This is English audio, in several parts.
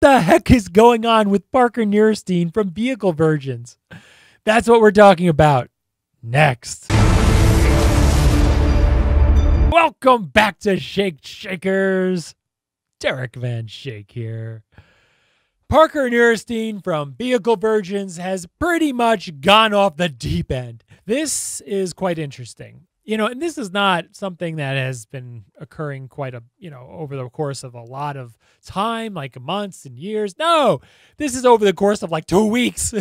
the heck is going on with Parker Nierstein from Vehicle Virgins? That's what we're talking about next. Welcome back to Shake Shakers. Derek Van Shake here. Parker Nierstein from Vehicle Virgins has pretty much gone off the deep end. This is quite interesting. And this is not something that has been occurring over the course of a lot of time, like months and years. No, this is over the course of like 2 weeks.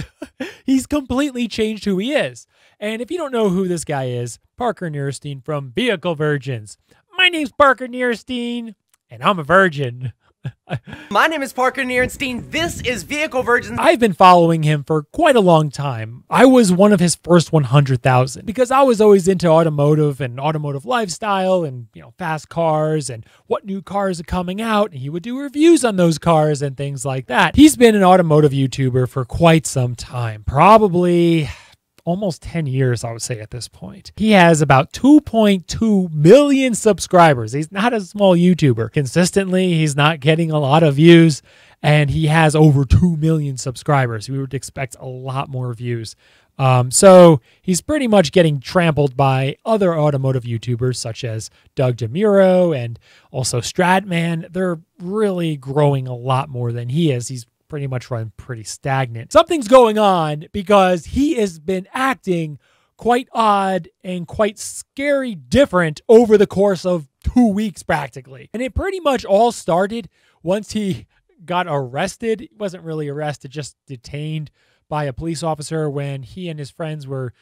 He's completely changed who he is. And if you don't know who this guy is, Parker Nierstein from Vehicle Virgins. My name's Parker Nierstein, and I'm a virgin. My name is Parker Nierstein. This is Vehicle Virgins. I've been following him for quite a long time. I was one of his first 100,000 because I was always into automotive and automotive lifestyle and, fast cars and what new cars are coming out. And he would do reviews on those cars and things like that. He's been an automotive YouTuber for quite some time, probably almost 10 years, I would say at this point. He has about 2.2 million subscribers. He's not a small YouTuber. Consistently, he's not getting a lot of views, and he has over 2 million subscribers. We would expect a lot more views. So he's pretty much getting trampled by other automotive YouTubers such as Doug DeMuro and also Stratman. They're really growing a lot more than he is. He's pretty much run pretty stagnant. Something's going on because he has been acting quite odd and quite scary different over the course of 2 weeks practically. And it pretty much all started once he got arrested. He wasn't really arrested, just detained by a police officer when he and his friends were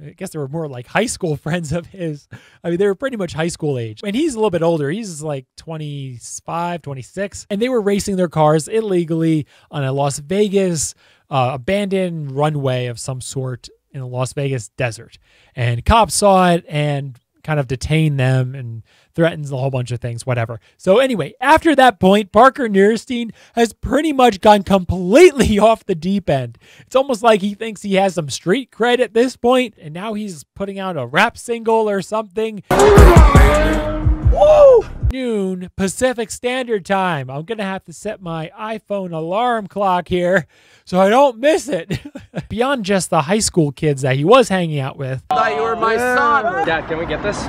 I guess they were more like high school friends of his. I mean, they were pretty much high school age. And he's a little bit older. He's like 25, 26. And they were racing their cars illegally on a Las Vegas abandoned runway of some sort in the Las Vegas desert. And cops saw it and kind of detained them and threatens a whole bunch of things, whatever. So anyway, after that point, Parker Nierstein has pretty much gone completely off the deep end. It's almost like he thinks he has some street cred at this point, and now he's putting out a rap single or something. Woo! Noon Pacific Standard Time. I'm going to have to set my iPhone alarm clock here so I don't miss it. Beyond just the high school kids that he was hanging out with. I thought you were my son. Dad, can we get this?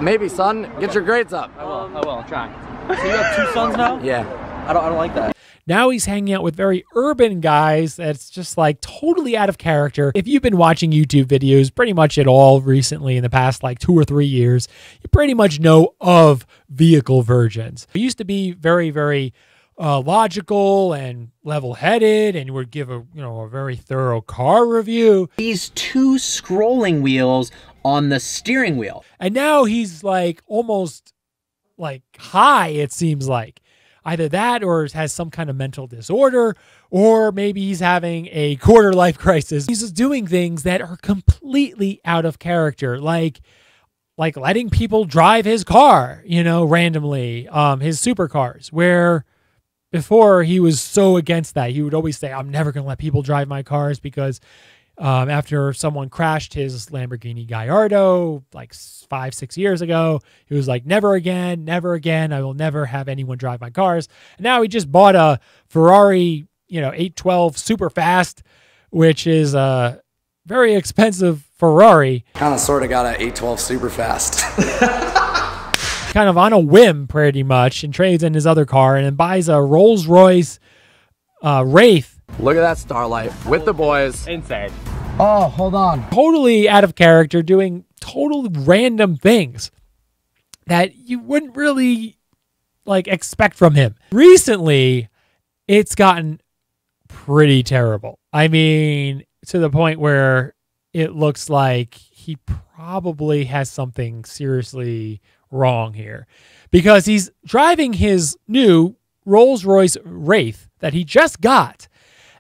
Maybe, son. Get your grades up. I will. I'll try. So you have 2 sons now? Yeah. I don't like that. Now he's hanging out with very urban guys that's just like totally out of character. If you've been watching YouTube videos pretty much at all recently in the past like 2 or 3 years, you pretty much know of Vehicle Virgins. He used to be very, very logical and level-headed and would give a very thorough car review. These 2 scrolling wheels on the steering wheel. And now he's like almost like high, it seems like. Either that or has some kind of mental disorder, or maybe he's having a quarter-life crisis. He's just doing things that are completely out of character, like letting people drive his car, randomly, his supercars, where before he was so against that. He would always say, I'm never going to let people drive my cars because after someone crashed his Lamborghini Gallardo like 5-6 years ago, he was like, never again, never again. I will never have anyone drive my cars. And now he just bought a Ferrari, 812 super fast, which is a very expensive Ferrari. Kind of sort of got an 812 super fast. Kind of on a whim pretty much, and trades in his other car and then buys a Rolls Royce Wraith. Look at that Starlight with the boys. Insane. Oh, hold on. Totally out of character, doing total random things that you wouldn't really expect from him. Recently, it's gotten pretty terrible. I mean, to the point where it looks like he probably has something seriously wrong here, because he's driving his new Rolls-Royce Wraith that he just got.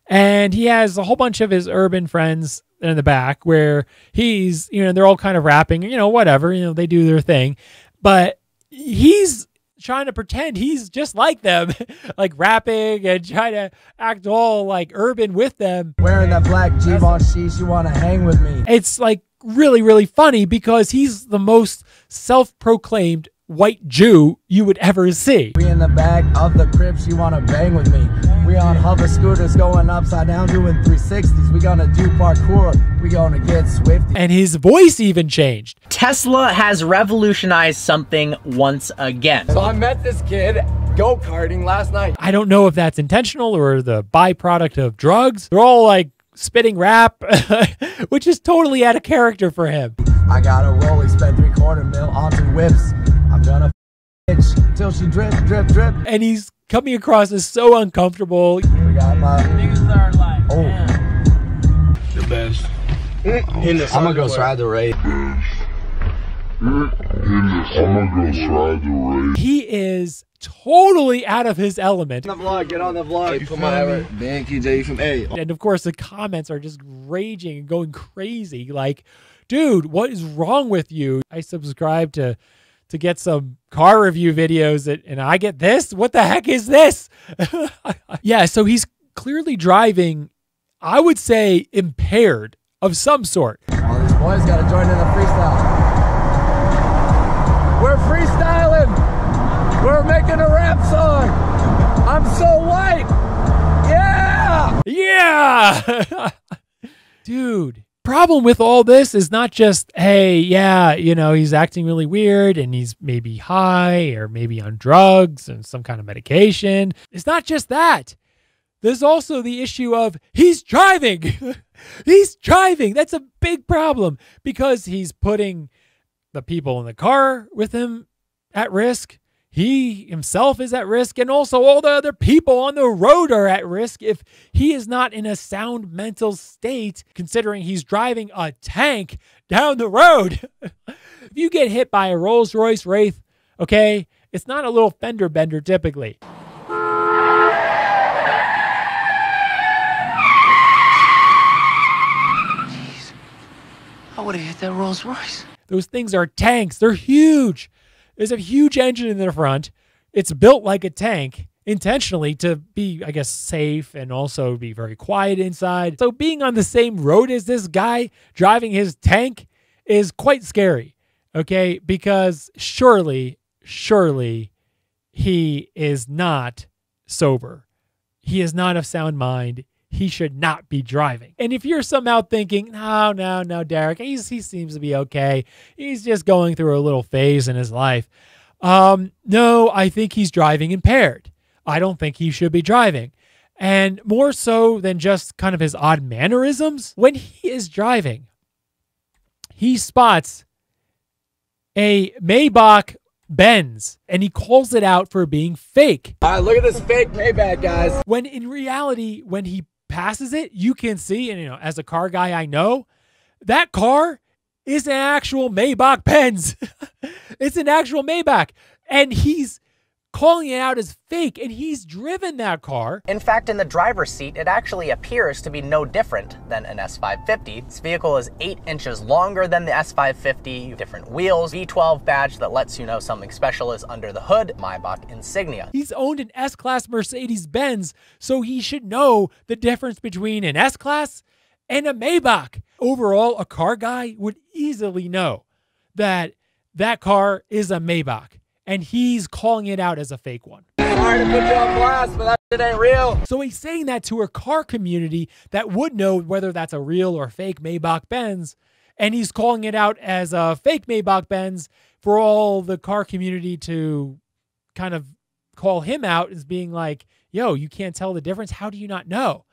And he has a whole bunch of his urban friends in the back where he's, they're all kind of rapping, whatever, they do their thing. But he's trying to pretend he's just like them, like rapping and trying to act all like urban with them. Wearing that black Givenchy, you want to hang with me. It's like really, really funny because he's the most self-proclaimed white Jew you would ever see. We in the back of the crib, she wanna bang with me. We on hover scooters going upside down doing 360s. We gonna do parkour, we gonna get swifty. And his voice even changed. Tesla has revolutionized something once again. So I met this kid go-karting last night. I don't know if that's intentional or the byproduct of drugs. They're all like spitting rap, which is totally out of character for him. I got a rollie, spent 3/4 mil on 2 whips. I'm gonna bitch till she drip, drip, drip. And he's coming across as so uncomfortable. We got my Niggas are like, oh. the best. I'm gonna go try the raid. He is totally out of his element. Get on the vlog, get on the vlog. Hey, put my man, KJ from A. And of course, the comments are just raging and going crazy. Like, dude, what is wrong with you? I subscribe to get some car review videos and I get this? What the heck is this? Yeah, so he's clearly driving, I would say, impaired of some sort. All these boys gotta join in the freestyle. We're freestyling. We're making a rap song. I'm so white. Yeah. Yeah. Dude. Problem with all this is not just, hey, yeah, you know, he's acting really weird and he's maybe high or maybe on drugs and some kind of medication. It's not just that. There's also the issue of he's driving. He's driving. That's a big problem because he's putting the people in the car with him at risk. He himself is at risk, and also all the other people on the road are at risk if he is not in a sound mental state, considering he's driving a tank down the road. If you get hit by a Rolls-Royce Wraith, okay, it's not a little fender bender typically. Jeez, I would have hit that Rolls-Royce. Those things are tanks. They're huge. There's a huge engine in the front. It's built like a tank intentionally to be, I guess, safe and also be very quiet inside. So being on the same road as this guy driving his tank is quite scary, okay? Because surely he is not sober. He is not of sound mind. He should not be driving. And if you're somehow thinking, no, Derek, he seems to be okay. He's just going through a little phase in his life. No, I think he's driving impaired. I don't think he should be driving. And more so than just kind of his odd mannerisms, when he is driving, he spots a Maybach Benz and he calls it out for being fake. All right, look at this fake Maybach, guys. When in reality, when he passes it, you can see, and you know, as a car guy, I know that car is an actual Maybach Benz. It's an actual Maybach, and he's calling it out as fake, and he's driven that car. In fact, in the driver's seat, it actually appears to be no different than an S550. This vehicle is 8 inches longer than the S550, different wheels, V12 badge that lets you know something special is under the hood, Maybach insignia. He's owned an S-Class Mercedes-Benz, so he should know the difference between an S-Class and a Maybach. Overall, a car guy would easily know that that car is a Maybach, and he's calling it out as a fake one. Sorry to put you on blast, but that shit ain't real. So he's saying that to a car community that would know whether that's a real or fake Maybach Benz, and he's calling it out as a fake Maybach Benz for all the car community to kind of call him out as being like, yo, you can't tell the difference? How do you not know?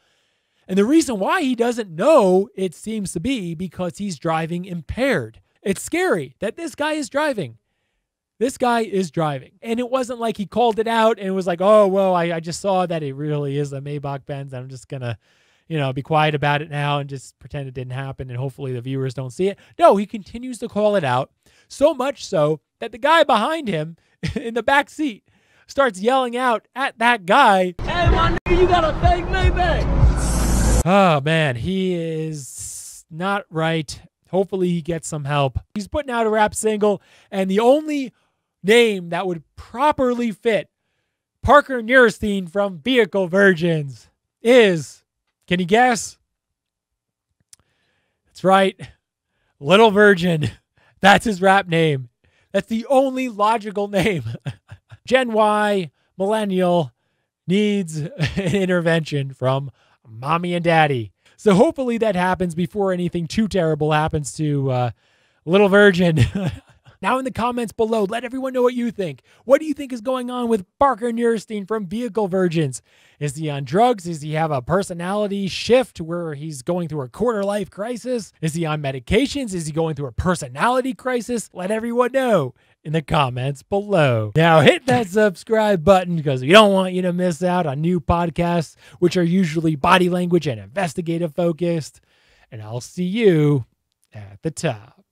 And the reason why he doesn't know, it seems to be because he's driving impaired. It's scary that this guy is driving. This guy is driving. And it wasn't like he called it out and was like, oh, well, I just saw that it really is a Maybach Benz. I'm just going to, you know, be quiet about it now and just pretend it didn't happen and hopefully the viewers don't see it. No, he continues to call it out, so much so that the guy behind him in the back seat starts yelling out at that guy, Hey, my nigga, you got a fake Maybach. oh, man, he is not right. Hopefully he gets some help. He's putting out a rap single, and the only name that would properly fit Parker Nierstein from Vehicle Virgins is, can you guess? That's right, Little Virgin. That's his rap name. That's the only logical name. Gen Y, millennial, needs an intervention from mommy and daddy. So hopefully that happens before anything too terrible happens to little virgin. Now in the comments below, let everyone know what you think. What do you think is going on with Parker Nierstein from Vehicle Virgins? Is he on drugs? Does he have a personality shift where he's going through a quarter-life crisis? Is he on medications? Is he going through a personality crisis? Let everyone know in the comments below. Now hit that subscribe button because we don't want you to miss out on new podcasts, which are usually body language and investigative focused. And I'll see you at the top.